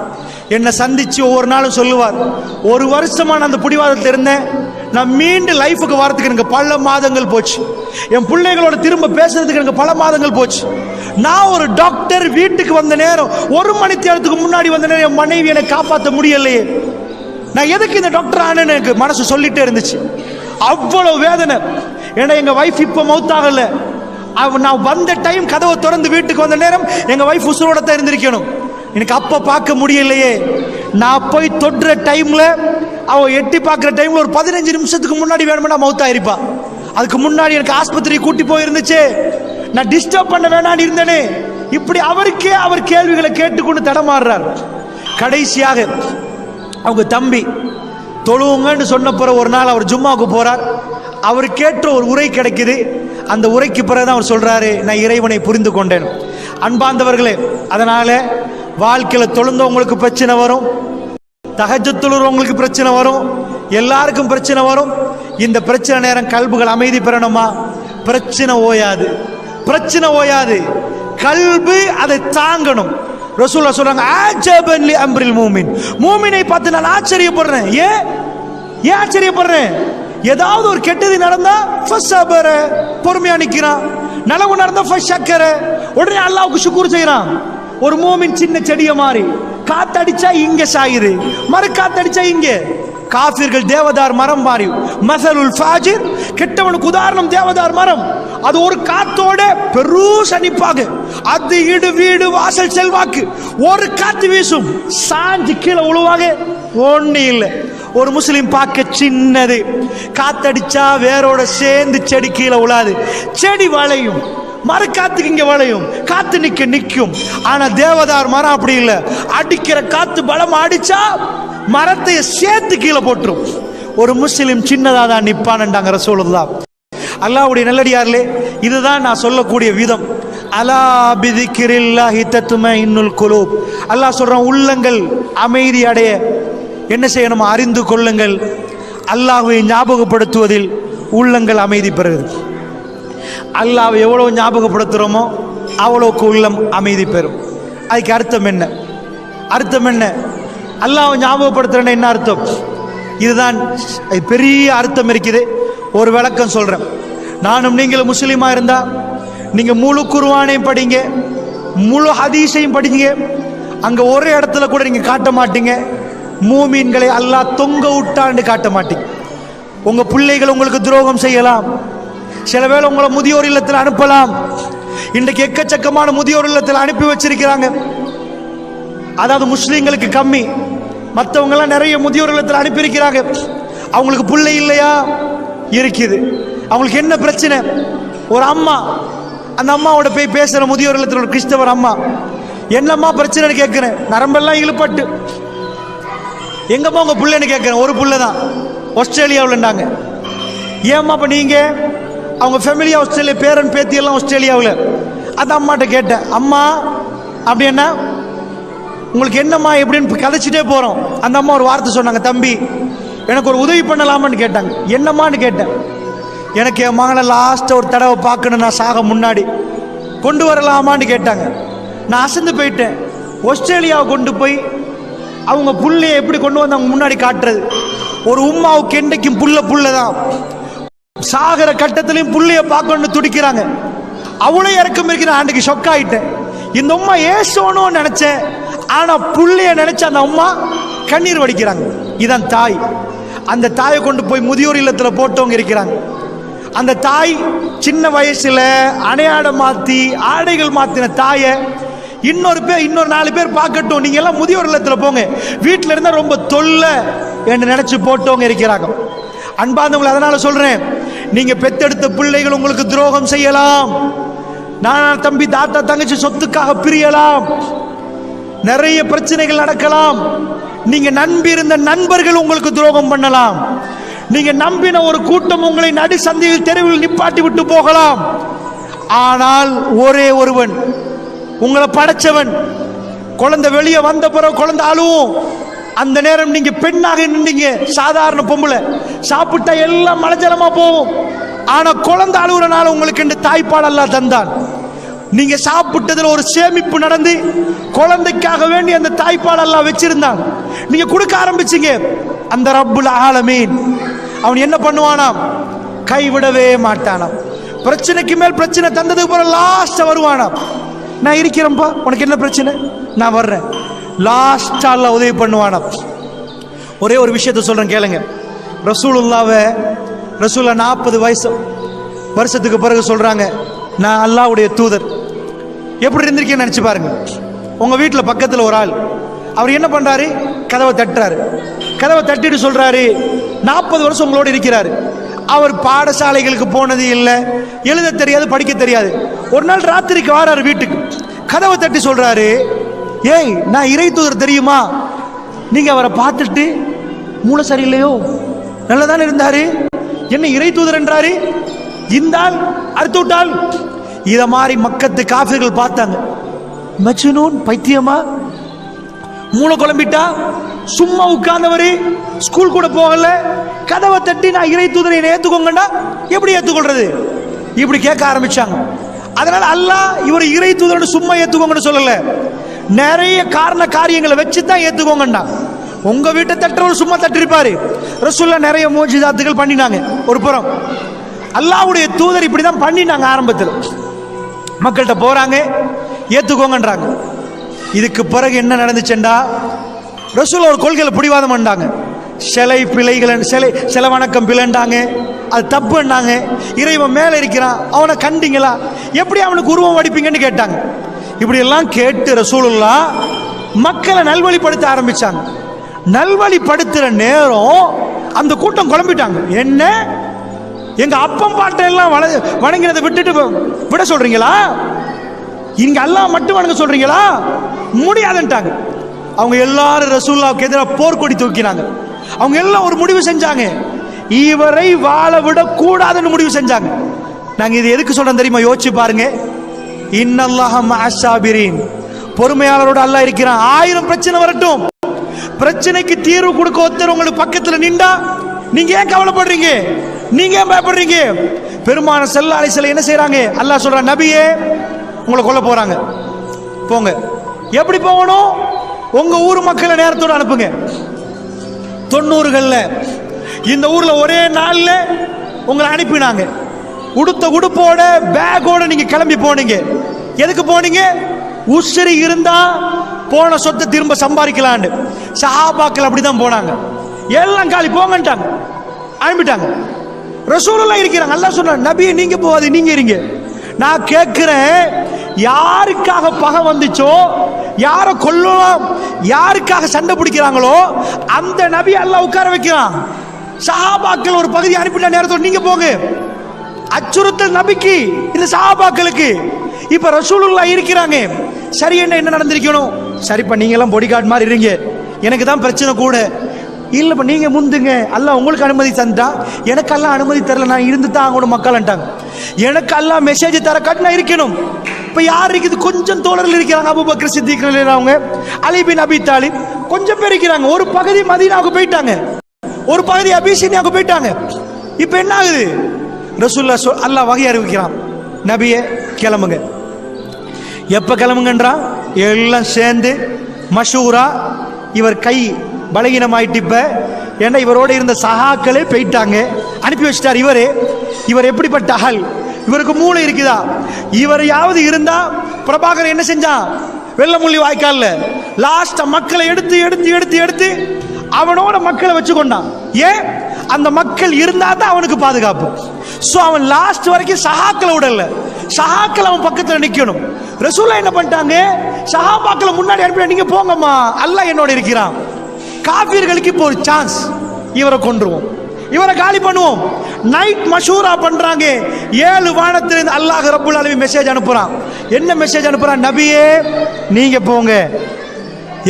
என்னை சந்திச்சு ஒவ்வொரு நாளும் சொல்லுவார், 1 வருஷமா நான் அந்த பிடிவாதத்தில் இருந்தேன், நான் மீண்டும் லைஃபுக்கு வரதுக்கு எனக்கு பல மாதங்கள் போச்சு, என் பிள்ளைகளோட திரும்ப பேசுறதுக்கு எனக்கு பல மாதங்கள் போச்சு. நான் ஒரு டாக்டர், வீட்டுக்கு வந்த நேரம் 1 மணி நேரத்துக்கு முன்னாடி வந்த நேரம் என் மனைவி என்னை காப்பாற்ற முடியலையே, நான் எதுக்கு இந்த டாக்டர் ஆனேன்னு எனக்கு மனசு சொல்லிட்டே இருந்துச்சு. அவ்வளவு வேதனை. ஏன்னா எங்க வைஃப் இப்ப மௌத்தாகல, நான் வந்த டைம் கதவை திறந்து வீட்டுக்கு வந்த நேரம் எங்க வைஃப் உசுரோட தான் இருந்திருக்கணும். எனக்கு அப்ப பார்க்க முடியலையே. நான் போய் தொடுற டைம்ல அவ எட்டி பார்க்குற டைம்ல ஒரு 15 நிமிஷத்துக்கு முன்னாடி வேணும்னா மவுத்தா இருப்பா. அதுக்கு முன்னாடி எனக்கு ஆஸ்பத்திரி கூட்டி போயிருந்துச்சு, நான் டிஸ்டர்ப் பண்ண வேணான்னு இருந்தேனே. இப்படி அவருக்கே அவர் கேள்விகளை கேட்டுக்கொண்டு தடமாறுறார். கடைசியாக அவங்க தம்பி தொழுவுங்கன்னு சொன்ன பிறகு ஒரு நாள் அவர் ஜும்மாவுக்கு போறார். அவர் கேட்ட ஒரு உரை கிடைக்குது. அந்த உரைக்கு பிறகுதான் அவர் சொல்றாரு, நான் இறைவனை புரிந்து கொண்டேன். அன்பார்ந்தவர்களே, அதனால வாழ்க்கையில தொழுந்தவங்களுக்கு பிரச்சனை வரும், தஹஜ்ஜுத் தொழுறவங்களுக்கு பிரச்சனை வரும், எல்லாருக்கும் பிரச்சனை வரும். இந்த பிரச்சனை நேரம் கல்புகள் அமைதி பெறணுமா? பிரச்சனை ஓயாது, பிரச்சனை ஓயாது. கல்பு அதை தாங்கணும். ரசூலுல்லாஹ் சொல்றாங்க, ஆஜபன் லி அம்ரில் மூமின், மூமினை பார்த்து நான் ஆச்சரியப்படுறேன். ஏன் ஆச்சரியப்படுறேன்? ஏதாவது ஒரு கெட்டது நடந்தா ஃபஸபர, பொறுமையா நிக்கிறான். நலவு நடந்தா ஃபஷக்கர, உடனே அல்லாஹ்வுக்கு ஷுக்ர் செய்றான். ஒரு மூமின் சின்ன செடிய மாதிரி, காத்தடிச்சா இங்க சாயுது, மறு காத்தடிச்சா இங்க. காஃபிர்கள் தேவதார் மரம் மாறி, மஸலுல் ஃபாஜிர், கெட்டவனுக்கு உதாரணம் தேவதார் மரம். அது ஒரு காத்தோட பெரும் சனிப்பாக, அது இடு வீடு வாசல் செல்வாக்கு. ஒரு காத்து வீசும், சாஞ்சு கீழே உழுவாங்க, ஒண்ணு இல்லை. ஒரு முஸ்லிம் பார்க்க சின்னது, காத்தடிச்சா வேரோட சேர்ந்து செடி கீழே உழாது, செடி வளையும், மறு காத்துக்கு இங்க வளையும், காத்து நிக்கும். ஆனா தேவதார் மரம் அப்படி இல்லை, அடிக்கிற காத்து பலம் அடிச்சா மரத்தை சேர்த்து கீழே போட்டுரும். ஒரு முஸ்லிம் சின்னதா தான் நிப்பான்டாங்க ரசூலுல்லாஹ். அல்லாஹ்வுடைய நல்லடியார்களே, இதுதான் நான் சொல்லக்கூடிய விதம். அலா பிதிக்ரில்லாஹி தத்மஇன்னுல் குலூப். அல்லாஹ் சொல்றான், உள்ளங்கள் அமைதி அடைய என்ன செய்யணும்? அறிந்து கொள்ளுங்கள். அல்லாஹ்வை ஞாபகப்படுத்துவதில் உள்ளங்கள் அமைதி பெறுகிறது. அல்லாஹ்வை எவ்வளவு ஞாபகப்படுத்துறோமோ அவ்வளவுக்கு உள்ளம் அமைதி பெறும். அதுக்கு அர்த்தம் என்ன? அர்த்தம் என்ன? அல்லாஹ்வை ஞாபகப்படுத்துறேன்னு என்ன அர்த்தம்? இதுதான் பெரிய அர்த்தம் இருக்குது. ஒரு விளக்கம் சொல்றேன். நானும் நீங்களும் முஸ்லீமா இருந்தா நீங்க முழு குர்ஆனையும் படிங்க, முழு ஹதீஸையும் படிங்க. அங்க ஒரு இடத்துல கூட நீங்க காட்ட மாட்டீங்க மூமீன்களை அல்லாஹ் தொங்க விட்டான்னு காட்ட மாட்டீங்க. உங்க பிள்ளைகள் உங்களுக்கு துரோகம் செய்யலாம், சில வேளை உங்களை முதியோர் இல்லத்தில் அனுப்பலாம். இன்றைக்கு எக்கச்சக்கமான முதியோர் இல்லத்தில் அனுப்பி வச்சிருக்கிறாங்க. அதாவது முஸ்லீம்களுக்கு கம்மி, மற்றவங்க எல்லாம் நிறைய முதியோர் இல்லத்தில் அனுப்பியிருக்கிறாங்க. அவங்களுக்கு பிள்ளை இல்லையா? இருக்குது. அவங்களுக்கு என்ன பிரச்சனை? ஒரு அம்மா, அந்த அம்மாவோட போய் பேசுற முதியோர் இல்லத்தில் ஒரு கிறிஸ்தவர் அம்மா, என்னம்மா பிரச்சனைன்னு கேட்கிறேன். நரம்பெல்லாம் இழுப்பட்டு, எங்கம்மா உங்க பிள்ளைன்னு கேட்கிறேன். ஒரு பிள்ளை தான், ஆஸ்திரேலியாவில்ண்டாங்க. ஏம்மா அப்ப நீங்க? அவங்க ஃபேமிலி ஆஸ்திரேலியா, பேரன் பேத்தி எல்லாம் ஆஸ்திரேலியாவில். அந்த அம்மாட்ட கேட்டேன், அம்மா அப்படி என்ன உங்களுக்கு என்னம்மா எப்படின்னு கதைச்சிட்டே போறோம். அந்த அம்மா ஒரு வார்த்தை சொன்னாங்க, தம்பி எனக்கு ஒரு உதவி பண்ணலாமான்னு கேட்டாங்க. என்னம்மான்னு கேட்டேன். எனக்கு என் மகனை லாஸ்ட்டாக ஒரு தடவை பார்க்கணும், நான் சாக முன்னாடி கொண்டு வரலாமான்னு கேட்டாங்க. நான் அசந்து போயிட்டேன். ஆஸ்திரேலியாவை கொண்டு போய் அவங்க புள்ளைய எப்படி கொண்டு வந்து அவங்க முன்னாடி காட்டுறது? ஒரு உம்மாவுக்கு என்றைக்கும் புள்ள தான். சாகர கட்டத்திலையும் புள்ளைய பார்க்கணும்னு துடிக்கிறாங்க. அவ்வளோ இறக்கம் இருக்கிற ஆண்டுக்கு ஷொக் ஆயிட்டேன். இந்த உம்மா ஏசோன்னு நினைச்சேன், ஆனா புள்ளைய நினைச்ச அந்த அம்மா கண்ணீர் வடிக்கிறாங்க. இதான் தாய். அந்த தாயை கொண்டு போய் முதியோர் இல்லத்தில் போட்டவங்க இருக்கிறாங்க. அந்த தாய் சின்ன வயசுல அணையாடம் மாத்தி ஆடைகள் மாத்தின தாயை இன்னொரு 4 பேர் பார்க்கட்டும், நீங்க எல்லாம் முதியோர் இல்லத்தில் போங்க, வீட்டில் இருந்தா ரொம்ப தொல்லை என்று நினைச்சு போட்டவங்க இருக்கிறாங்க. அன்பார்ந்தவங்களை, அதனால சொல்றேன், நீங்க பெத்தெடுத்த பிள்ளைகள் உங்களுக்கு துரோகம் செய்யலாம். நான் தம்பி தாத்தா தங்கச்சி சொத்துக்காக பிரியலாம், நிறைய பிரச்சனைகள் நடக்கலாம். நீங்க நம்பி இருந்த நண்பர்கள் உங்களுக்கு துரோகம் பண்ணலாம். நீங்க நம்பின ஒரு கூட்டம் உங்களை நடு சந்தையில் தெருவில் நிப்பாட்டி விட்டு போகலாம். ஆனால் ஒரே ஒருவன், உங்களை படைச்சவன், குழந்தை வெளியே வந்த பிறகு குழந்தை அழுவும். அந்த நேரம் நீங்க பெண்ணாக நின்றீங்க, சாதாரண பொம்பளை, சாப்பிட்டா எல்லாம் மலஜலமா போகும். ஆனா குழந்தை அழுகுறனால உங்களுக்கு இந்த தாய்ப்பால் அல்லாஹ் தந்தான். நீங்க சாப்பிட்டதுல ஒரு சேமிப்பு நடந்து குழந்தைக்காக வேண்டி அந்த தாய்ப்பால் அல்லாஹ் வச்சிருந்தான். நீங்க கொடுக்க ஆரம்பிச்சீங்க. அந்த ரப்புல் ஆலமீன் அவன் என்ன பண்ணுவானாம்? கைவிடவே மாட்டானாம். பிரச்சனைக்கு மேல் பிரச்சனை தந்ததுக்கு பிறகு லாஸ்ட் வருவானாம். நான் இருக்கிறேன்ப்பா, உனக்கு என்ன பிரச்சனை, நான் வர்றேன். லாஸ்டா அல்லாஹ் உதவி பண்ணுவானாம். ஒரே ஒரு விஷயத்தை சொல்றேன் கேளுங்க. ரசூலுல்லாஹ்வை 40 வருஷத்துக்கு பிறகு சொல்றாங்க, நான் அல்லாஹ்வுடைய தூதர். எப்படி இருந்திருக்கேன்னு நினைச்சு பாருங்க. உங்க வீட்டில் பக்கத்தில் ஒரு ஆள், அவர் என்ன பண்றாரு? கதவை தட்டுறாரு. கதவை தட்டிட்டு சொல்றாரு, 40 வருஷம் உங்களோட இருக்கிறாரு. அவர் பாடசாலைகளுக்கு போனது இல்லை, எழுத தெரியாது, படிக்க தெரியாது. ஒரு நாள் ராத்திரிக்கு வாராரு வீட்டுக்கு. கதவை தட்டி சொல்றாரு, ஏய் நான் இறை தூதர் தெரியுமா? நீங்க அவரை பார்த்துட்டு மூளை சரியில்லையோ, நல்லதானே இருந்தாரு, என்ன இறை தூதர் என்றாரு? இந்த ஆள் அடுத்து விட்டால் இத மாதிரி மக்கத்து காஃபிர்கள் பார்த்தாங்க. மஜ்னூன், பைத்தியமா, மூளை குழம்பிட்டா, சும்மா உட்கார்ந்தவரு, ஸ்கூல் கூட போகல, கதவை தட்டி நான் இறை தூதரை ஏத்துக்கோங்கடா, எப்படி ஏத்துக்கொள்றது? இப்படி கேட்க ஆரம்பிச்சாங்க. அதனால அல்லாஹ் இவர் இறை தூதர் சும்மா ஏத்துக்கோங்கன்னு சொல்லல, நிறைய காரியங்களை வச்சு தான் ஏத்துக்கோங்கண்டா. உங்க வீட்டை தட்டுறவர் சும்மா தட்டிருப்பாரு. ரசூலுல்லாஹ் நிறைய மோஜிசாத்துகள் பண்ணினாங்க. ஒரு புறம் அல்லாஹ்வுடைய தூதர் இப்படிதான் பண்ணினாங்க. ஆரம்பத்தில் மக்கள்கிட்ட போறாங்க, ஏத்துக்கோங்கன்றாங்க. இதுக்கு பிறகு என்ன நடந்துச்சுண்டா, ரசூலுல்லாஹ் ஒரு கொள்கையில பிடிவாதம் பண்ணாங்க. சிலை பிழைகள், சிலை வணக்கம் பிழைண்டாங்க, அது தப்புன்னாங்க. இறைவன் மேல இருக்கிறான், அவனை கண்டிங்களா, எப்படி அவனுக்கு உருவம் வடிப்பீங்கன்னு கேட்டாங்க. இப்படி எல்லாம் கேட்டு ரசூலுல்லாஹ் மக்களை நல்வழிப்படுத்த ஆரம்பிச்சாங்க. நல்வழிப்படுத்துற நேரம் அந்த கூட்டம் குழம்பிட்டாங்க. என்ன, எங்க அப்பம் பாட்டை எல்லாம் வணங்கினதை விட்டுட்டு விட சொல்றீங்களா? இங்க அல்லாஹ் மட்டும் வணங்க சொல்றீங்களா? முடியாதுன்ட்டாங்க. அவங்க எல்லாரும் ரசூலுல்லாஹ்வுக்கு எதிராக போர்க்கொடி தூக்கினாங்க. அவங்க எல்லாம் ஒரு முடிவு செஞ்சாங்க, இவரை வாழ விட கூடாதுன்னு முடிவு செஞ்சாங்க. நாங்க இது எதுக்கு சொல்றோம் தெரியுமா? யோசிச்சு பாருங்க. இன்னல்லாஹ மஅஸ்ஸாபிரீன், பொறுமையாளரோட அல்லாஹ் இருக்கிறான். 1000 பிரச்சனை வரட்டும், பிரச்சனைக்கு தீர்வு கொடுக்க ஒருத்தர் உங்களுக்கு பக்கத்துல நின்றா நீங்க ஏன் கவலைப்படுறீங்க? நீங்க ஏன் பயப்படுறீங்க? பெருமானார் ஸல்லல்லாஹு அலைஹி வஸல்லம் என்ன செய்றாங்க? அல்லாஹ் சொல்றான், நபியே உங்களை கொல்ல போறாங்க, போங்க. எப்படி போகணும்? உங்க ஊர் மக்களை நேரத்தோட அனுப்புங்க. 90களில் இந்த ஊர்ல ஒரே நாள்ல உங்களை அனுப்பினாங்க. உடுத்த உடுப்போட பேக்கோட நீங்க கிளம்பி போனீங்க. எதுக்கு போனீங்க? உசிரி இருந்தா போன சொத்தை திரும்ப சம்பாதிக்கலான்னு. சஹாபாக்கள் அப்படிதான் போனாங்க. எல்லாம் காலி போங்கன்ட்டாங்க, அனுப்பிட்டாங்க. ரசூலுல்லாஹ் இருக்கிறாங்க. அல்லாஹ் சொன்னார், நபியே நீங்க போகாது, நீங்க இருங்க. நான் கேட்கிறேன், யாருக்காக பகை வந்துச்சோ, யாரை கொல்லலாம், யாருக்காக சண்டை பிடிக்கிறாங்களோ அந்த நபி அல்லாஹ் உட்கார வைக்கிறான். சஹாபாக்கள் ஒரு பகுதி அனுப்பிட்ட நேரத்தோடு நீங்க போங்க. அச்சுறுத்தல் நபிக்கு, இந்த சஹாபாக்களுக்கு. இப்ப ரசூலுல்லாஹ் இருக்கிறாங்க. சரி, என்ன நடந்திருக்கணும்? சரிப்பா, நீங்க எல்லாம் பாடி கார்டு மாதிரி இருங்க, எனக்கு தான் பிரச்சனை கூட. இல்லப்பா நீங்க முந்துங்க, அல்லாஹ் உங்களுக்கு அனுமதி தந்தா, எனக்கு அல்லாஹ் அனுமதி தரல, நான் இருந்து தான் அவங்களோட மக்கள்ட்டாங்க. எனக்கு அல்லாஹ் மெசேஜ் தர காட்டு நான் இருக்கணும். இப்ப யார் இருக்குது? கொஞ்சம் தோழர்கள் இருக்கிறாங்க. அபூபக்கர் சித்திக் அவங்க, அலி பின் அபி தாலிப், கொஞ்சம் பேர் இருக்கிறாங்க. ஒரு பகுதி மதீனாவுக்கு போயிட்டாங்க, ஒரு பகுதி அபிசீனியாவுக்கு போயிட்டாங்க. இப்ப என்ன ஆகுது? ரசூலுல்லாஹ் அல்லாஹ் வகை அறிவிக்கிறான், நபியே கிளம்புங்க. எப்ப கிளம்புங்கன்றான்? எல்லாம் சேர்ந்து மஷூரா. இவர் கை பலகீனமாயிட்டு இப்ப, ஏன்னா இவரோட இருந்த சகாக்களே போயிட்டாங்க, அனுப்பி வச்சிட்டார். இவர் எப்படிப்பட்ட ஆள்? இவருக்கு மூளை இருக்குதா? இவரையாவது இருந்தா பிரபாகர் என்ன செஞ்சான்? வெள்ளமுள்ளி வாய்க்கால்ல லாஸ்ட் மக்களை எடுத்து எடுத்து எடுத்து எடுத்து அவனோட மக்களை வச்சு கொண்டான். ஏன்? அந்த மக்கள் இருந்தா தான் அவனுக்கு பாதுகாப்பு. சோ அவன் லாஸ்ட் வரைக்கும் சஹாக்களை விடல, சஹாக்கள் அவன் பக்கத்துல நிக்கணும். ரசூலுல்லாஹ் என்ன பண்ணிட்டாங்க? சஹாபாக்களை முன்னாடி அனுப்பி, நீங்க போங்கம்மா, அல்லாஹ் என்னோட இருக்கிறான். காஃபிர்களுக்கு இப்போ ஒரு சான்ஸ், இவரை கொன்றுவோம், இவரை காலி பண்ணுவோம். நைட் மஷூரா பண்றாங்க. 7 வானத்திலிருந்து அல்லாஹ் ரப்புல் ஆலமீன் மெசேஜ் அனுப்புறான். என்ன மெசேஜ் அனுப்புறான்? நபியே நீங்க போங்க.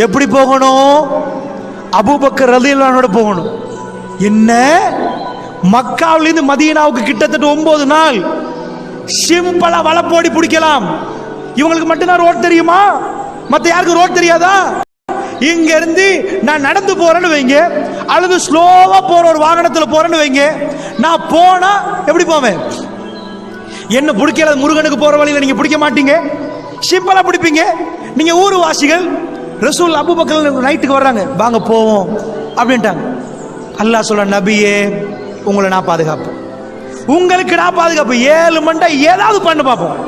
எப்படி போகணும்? அபூபக்கர் ரலியல்லாஹு அன்ஹு போகணும். என்ன, மக்காவிலிருந்து மதீனாவுக்கு கிட்டத்தட்ட 9 நாள் சிம்பிளா வலப்போடி பிடிக்கலாம். இவங்களுக்கு மட்டும்தான் ரோட் தெரியுமா? மத்த யாருக்கு ரோட் தெரியாதா? இங்க இருந்து நான் நடந்து போறேன்னு வைங்க, அல்லது ஸ்லோவா போற ஒரு வாகனத்துல போறேன்னு வைங்க, நான் போனா எப்படி போவேன்? என்ன பிடிக்கல, முருகனுக்கு போற வழியில நீங்க பிடிக்க மாட்டீங்க, சிம்பிளா பிடிப்பீங்க. நீங்க ஊர் வாசிகள். ரசூல் அபூபக்கர் நைட்டுக்கு வர்றாங்க, வாங்க போவோம் அப்படின்ட்டாங்க. அல்லாஹ் சொல்ற, நபியே உங்களை நான் பாதுகாப்பு, உங்களுக்கு நான் பாதுகாப்பு. 7 மண்டை ஏதாவது பண்ண பார்ப்போம்.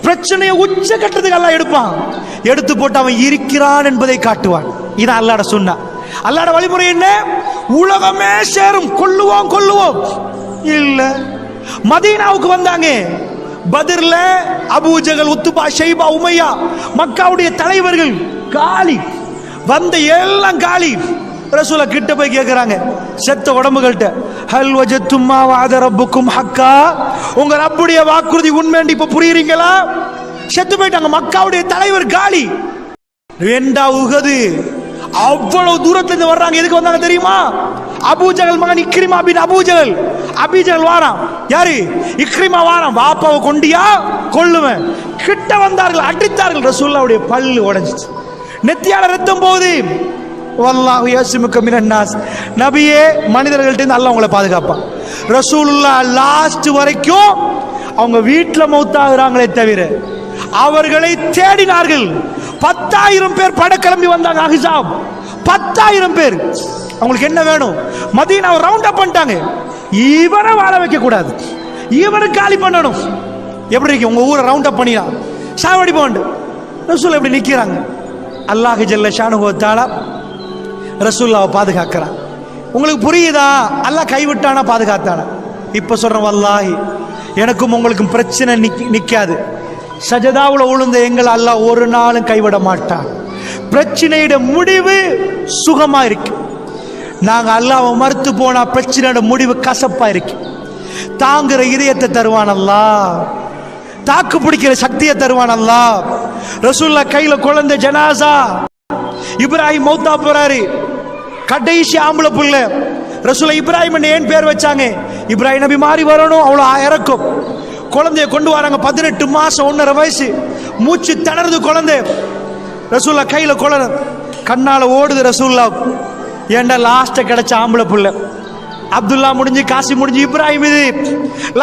பிரச்சனையை உச்ச கட்டத்துக்கு அல்லாஹ் எடுப்பான், எடுத்து போட்டு அவன் இருக்கிறான் என்பதை காட்டுவான். இதான் அல்லாஹ்ட சுன்னா. அல்லாஹ்ட வழிமுறை என்ன? உலகமே சேரும், கொல்லுவோம் கொல்லுவோம் இல்ல. மதீனாவுக்கு வந்தாங்க. பத்ர்ல அபூ ஜஹல், உத்பா, ஷைபா, உமையா, மக்காவுடைய தலைவர்கள் காலி. வந்த எல்லாம் காலி. ரசூல கிட்ட போய் கேட்கிறாங்க செத்த உடம்புகள்கிட்ட, ஹல் வஜத்தும் மா வஅத ரப்புக்கும் ஹக்கா, உங்க ரப்புடைய வாக்குறுதி உண்மைன்னு இப்ப புரியுறீங்களா? செத்து போயிட்டாங்க. மக்காவுடைய தலைவர் காலி. ரெண்டா உஹது. அவ்வளவு தூரத்துல இருந்து வர்றாங்க. எதுக்கு வந்தாங்க தெரியுமா? அபூஜஹல் மகன் இக்ரிமா பின் அபூஜஹல். அபூஜஹல் வாரான். யாரு? இக்ரிமா வாரான். வாப்பாவை கொண்டியா கொல்லுவேன். கிட்ட வந்தார்கள், அடித்தார்கள். ரசூலுல்லாஹ்வுடைய பல்லு உடைஞ்சிச்சு, நெத்தியால ரத்தம் போகுது. வல்லாஹு யஸ்முக மினன் நாஸ், நபியே மனிதர்கள்ட்ட இருந்து அல்லாஹ் உங்களை பாதுகாப்பான். ரசூலுல்லாஹ் லாஸ்ட் வரைக்கும் அவங்க வீட்டில் மௌத்தாகிறாங்களே தவிர அவர்களை தேடினார்கள். 10,000 பேர் படை கிளம்பி வந்தாங்க. அஹ்ஸாப் 10,000 பேர். அவங்களுக்கு என்ன வேணும்? மதீனாவை ரவுண்ட் அப் பண்ணிட்டாங்க. இவரை வாழ வைக்க கூடாது, இவரை காலி பண்ணணும். எப்படி இருக்கு உங்க ஊரை ரவுண்ட் அப் பண்ணினா சாவடி போண்டு ரசூல் எப்படி நிக்கிறாங்க? அல்லாஹ் ஜல்ல ஷானுஹு வ தஆலா ரசூலுல்லாஹ்வை பாதுகாக்கிறான். உங்களுக்கு புரியுதா? அல்லாஹ் கைவிட்டானா பாதுகாத்தானா? இப்ப சொல்றேன், வல்லாஹி எனக்கும் உங்களுக்கும் பிரச்சனை நிக்காது. சஜதாவுல உளுந்த எங்களை அல்லாஹ் ஒரு நாளும் கைவிட மாட்டான். பிரச்சனையோட முடிவு சுகமா இருக்கு. நாங்க அல்லாஹ்வை மறுத்து போனா பிரச்சனையோட முடிவு கசப்பா இருக்கு. தாங்குற இதயத்தை தருவான் அல்லாஹ், தாக்கு பிடிக்கிற சக்தியை தருவான் அல்லாஹ். ரசூலுல்லாஹ் கையில குழந்தை ஜனாசா. இப்ராஹிம் மௌத்தா போறாரு, கடைசி ஆம்பளை புள்ள. ரசூலுல்லாஹ் இப்ராஹிம் ஏன் பேர் வச்சாங்க? இப்ராஹிம் நபி மாறி வரணும், அவ்வளவு இறக்கும். குழந்தைய கொண்டு வராங்க. 18 மாசம் 1.5 வயசு, மூச்சு திணறுது குழந்தை. ரசூலுல்லாஹ் கையில குழந்தை, கண்ணால ஓடுது ரசூலுல்லாஹ். ஏண்டா லாஸ்ட் கிடைச்ச ஆம்பளை புள்ள. அப்துல்லா முடிஞ்சு, காசி முடிஞ்சு, இப்ராஹிம் இது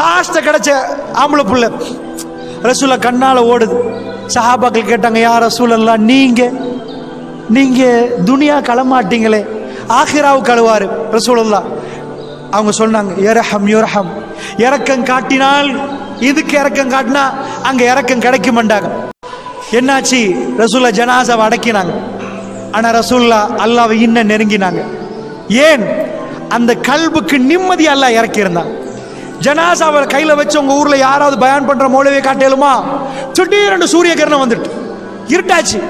லாஸ்ட் கிடைச்ச ஆம்பளை புள்ள. ரசூலுல்லாஹ் கண்ணால ஓடுது. சஹாபாக்கள் கேட்டாங்க, யா ரசூலல்லாஹ் நீங்க துனியா களமாட்டீங்களே, ஆகிராவு கழுவாரு ரசூலுல்லாஹ். அவங்க சொன்னாங்க, யர்ஹம் யுர்ஹம், இரக்கம் காட்டினால் இதுக்கு இரக்கம் காட்டினா அங்க இரக்கம் கிடைக்க மாட்டாங்க. என்னாச்சு? ரசூலுல்லாஹ் ஜனாசாவை அடக்கினாங்க. ஆனா ரசூலுல்லாஹ் அல்லாஹ்வை இன்னும் நெருங்கினாங்க. ஏன்? அந்த கல்புக்கு நிம்மதி அல்லாஹ் இறக்கி இருந்தாங்க. ஜனாசாவை கையில வச்சு உங்க ஊர்ல யாராவது பயான் பண்ற மௌலவியை காட்டலுமா? திடீரென்று சூரிய கிரணம் வந்துட்டு இருட்டாச்சு.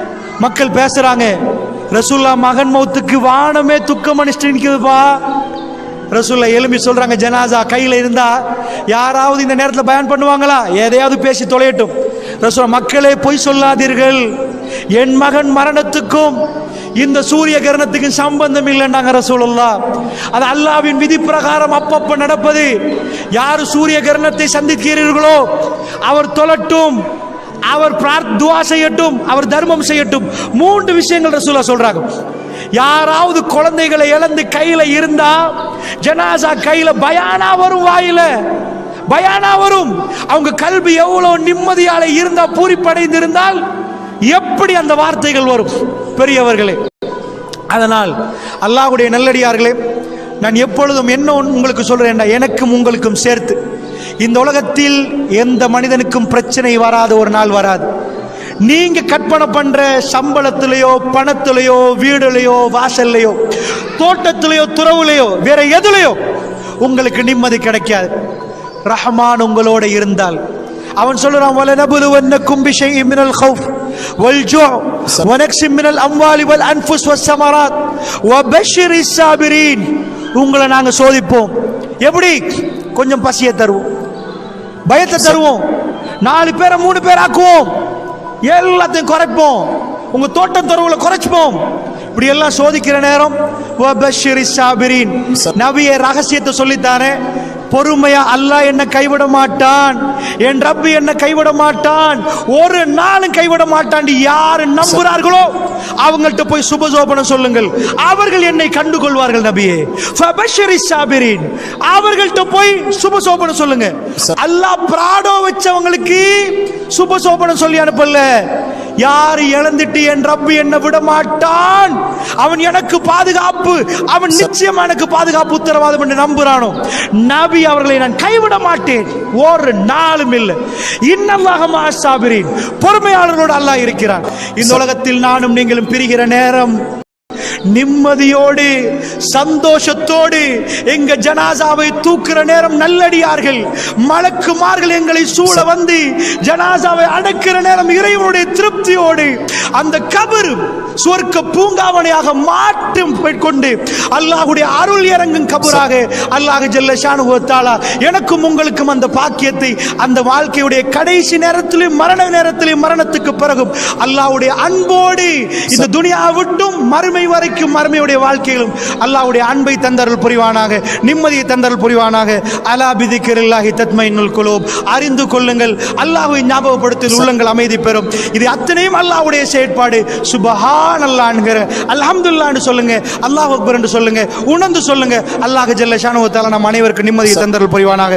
மக்கள் பேசுறாங்க, ரசூலுல்லாஹ் மகன் மௌத்துக்கு வானமே துக்கம் அனுஷ்டிட்டு நிக்குதுப்பா. ரசூலுல்லாஹ் எழும்பி சொல்றாங்க, ஜனாசா கையில இருந்தா யாராவது இந்த நேரத்தில் பயான் பண்ணுவாங்களா? எதையாவது பேசி தொலையட்டும். ரசூலுல்லாஹ் மக்களே பொய் சொல்லாதீர்கள், என் மகன் மரணத்துக்கும் இந்த சூரிய கிரணத்துக்கும் சம்பந்தம் இல்லைன்னாங்க ரசூலுல்லாஹ். அது அல்லாஹ்வின் விதி பிரகாரம் அப்பப்ப நடப்பது. யார் சூரிய கிரணத்தை சந்திக்கிறீர்களோ அவர் தொழட்டும், அவர் துஆ செய்யட்டும், அவர் தர்மம் செய்யட்டும். 3 விஷயங்கள் ரசூலுல்லாஹ் சொல்றாங்க. யாராவது குழந்தைகளை இழந்து கையில இருந்தா ஜனாசா கையில பயானா வரும், வாயில பயானா வரும். அவங்க கல்வி எவ்வளவு நிம்மதியால இருந்தா, பூரிப்படைந்து இருந்தால் எப்படி அந்த வார்த்தைகள் வரும் பெரியவர்களே. அதனால் அல்லாஹ்வுடைய நல்லடியார்களே, நான் எப்பொழுதும் என்ன உங்களுக்கு சொல்றேன், எனக்கும் உங்களுக்கும் சேர்த்து இந்த உலகத்தில் எந்த மனிதனுக்கும் பிரச்சனை வராத ஒரு நாள் வராது. நீங்க கற்பனை பண்ற சம்பளத்திலேயோ, பணத்திலேயோ, வீடுலையோ, வாசல்லையோ, தோட்டத்திலேயோ, துறவுலையோ, வேற எதுலையோ உங்களுக்கு நிம்மதி கிடைக்காது. ரஹ்மான் உங்களோட இருந்தால் அவன் சொல்றான், வலனபுலுவன்னக்கும் பிஷைஇம் மினல் கௌஃப் வல் ஜூ' வ நக்ஸிம் மினல் அம்வாலி வல் அன்ஃபுஸ் வஸ் ஸமராத் வபஷ்ஷிரிஸ் ஸாபிரீன். உங்களை நாங்க சோதிப்போம். எப்படி? கொஞ்சம் பசியை தருவோம், பயத்தை தருவோம், 4 பேரை 3 பேர் ஆக்குவோம், எல்லாத்தையும் குறைப்போம், உங்க தோட்டம் துறவுல குறைச்சுப்போம். இப்படி எல்லாம் சோதிக்கிற நேரம் வபஷ்ஷிரிஸ் ஸாபிரீன், நபியே ரகசியத்தை சொல்லித்தானே, பொறுமையா அல்லாஹ் என்ன கைவிட மாட்டான், என் ரப்பு என்ன கைவிட மாட்டான், ஒரு நாளும் கைவிட மாட்டான். யாரு நம்புறார்களோ அவங்கள்ட்ட போய் சுபசோபனம் சொல்லுங்கள், அவர்கள் என்னை கண்டுகொள்வார்கள். நபியே ஃபபஷ்ஷிரிஸ் ஸாபிரீன், அவர்கள்ட்ட போய் சுபசோபனம் சொல்லுங்க. அல்லாஹ் பிராடோ வச்சவங்களுக்கு சுபசோபனம் சொல்லி அனுப்பல. யார் இழந்துட்டு என் ரப்பு என்ன விட மாட்டான், அவன் எனக்கு பாதுகாப்பு, அவன் நிச்சயமா எனக்கு பாதுகாப்பு உத்தரவாதம் என்று நம்புறானோ, நபி அவர்களை நான் கைவிட மாட்டேன், ஒரு நாளும் இல்லை. இன்னல்லாஹ மஅஸ் ஸாபிரீன், பொறுமையாளர்களோடு அல்லாஹ் இருக்கிறான். இந்த உலகத்தில் நானும் நீங்களும் பிரிகிற நேரம் நிம்மதியோடு சந்தோஷத்தோடு எங்க ஜனாசாவை தூக்குற நேரம் நல்லடியார்கள் மலக்குமார்கள் எங்களை சூழ வந்து ஜனாசாவை அடக்கிற நேரம் இறைவனுடைய திருப்தியோடு அந்த கபர் சொர்க்க பூங்காவனையாக மாற்றும் கொண்டு அல்லாஹ்வுடைய அருள் இறங்கும் கபராக அல்லாஹ் ஜல்ல ஷானுஹு வ தஆலா எனக்கும் உங்களுக்கும் அந்த பாக்கியத்தை அந்த வாழ்க்கையுடைய கடைசி நேரத்திலும் மரண நேரத்திலும் மரணத்துக்கு பிறகும் அல்லாஹ்வுடைய அன்போடு இந்த துனியா விட்டும் மறுமை வரைக்கும் மறுமையுடைய வாழ்க்கையிலும் அல்லாஹ்வுடைய அன்பை தந்தருள் புரிவானாக, நிம்மதியை தந்தருள் புரிவானாக. அலா பிதிக்ரில்லாஹி தத்மைனுல் குலூப். அறிந்து கொள்ளுங்கள், அல்லாஹ்வை ஞாபகப்படுத்தி உள்ளங்கள் அமைதி பெறும். இது அத்தனையும் அல்லாஹ்வுடைய செயற்பாடு. சுப்ஹானல்லாஹ் என்கிற அல்ஹம்துலில்லாஹ் என்று சொல்லுங்க, அல்லாஹ் அக்பர் என்று சொல்லுங்க, உணர்ந்து சொல்லுங்க. அல்லாஹ் ஜல்ல ஷானுஹு வ தஆலா நம் அனைவருக்கும் நிம்மதியை தந்தருள் புரிவானாக.